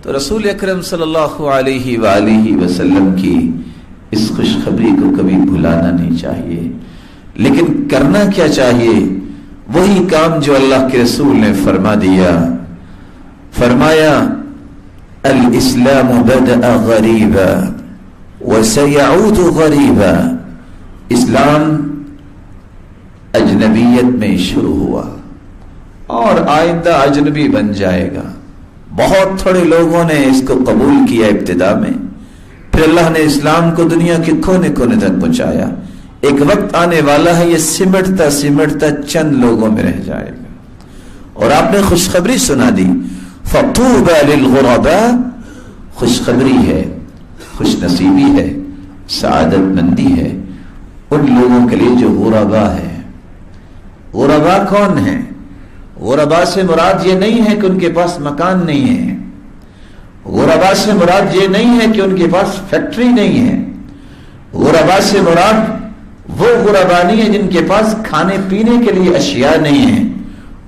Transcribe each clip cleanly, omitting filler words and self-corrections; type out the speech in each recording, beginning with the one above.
تو رسول اکرم صلی اللہ علیہ وآلہ وسلم کی اس خوشخبری کو کبھی بھلانا نہیں چاہیے، لیکن کرنا کیا چاہیے؟ وہی کام جو اللہ کے رسول نے فرما دیا، فرمایا الاسلام بدأ غریبا وسيعود غریبا، اسلام اجنبیت میں شروع ہوا اور آئندہ اجنبی بن جائے گا۔ بہت تھوڑے لوگوں نے اس کو قبول کیا ابتدا میں، پھر اللہ نے اسلام کو دنیا کے کونے کونے تک پہنچایا۔ ایک وقت آنے والا ہے یہ سمٹتا سمٹتا چند لوگوں میں رہ جائے گا۔ اور آپ نے خوشخبری سنا دی، فطوبى للغرباء، خوشخبری ہے، خوش نصیبی ہے، سعادت مندی ہے ان لوگوں کے لیے جو غرباء ہے۔ غرباء کون ہیں؟ غرباء سے مراد یہ نہیں ہے کہ ان کے پاس مکان نہیں ہے، غرباء سے مراد یہ نہیں ہے کہ ان کے پاس فیکٹری نہیں ہے، غرباء سے مراد وہ غرباء نہیں ہے جن کے پاس کھانے پینے کے لیے اشیاء نہیں ہیں۔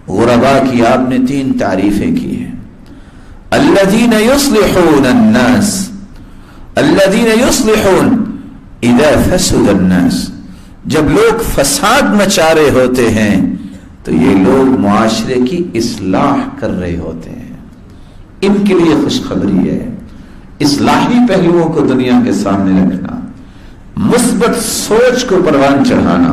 غرباء کی آپ نے 3 تعریفیں کی ہیں۔ الذین یصلحون الناس، الذین یصلحون اذا فسد الناس، جب لوگ فساد مچا رہے ہوتے ہیں تو یہ لوگ معاشرے کی اصلاح کر رہے ہوتے ہیں۔ ان کے لیے خوشخبری ہے، اصلاحی پہلوؤں کو دنیا کے سامنے رکھنا، مثبت سوچ کو پروان چڑھانا،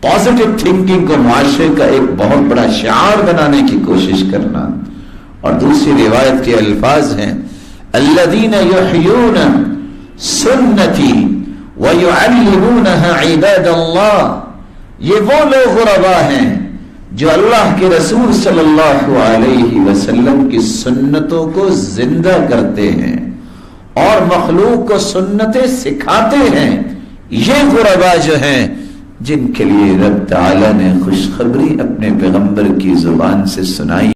پازیٹو تھنکنگ کو معاشرے کا ایک بہت بڑا شعار بنانے کی کوشش کرنا۔ اور دوسری روایت کے الفاظ ہیں الذین یحیون سنتی ویعلمونها عباد اللہ، یہ وہ لوگ غرباء ہیں جو اللہ کے رسول صلی اللہ علیہ وسلم کی سنتوں کو زندہ کرتے ہیں اور مخلوق کو سنتیں سکھاتے ہیں۔ یہ غرباء جو ہیں جن کے لیے رب تعالی نے خوشخبری اپنے پیغمبر کی زبان سے سنائی۔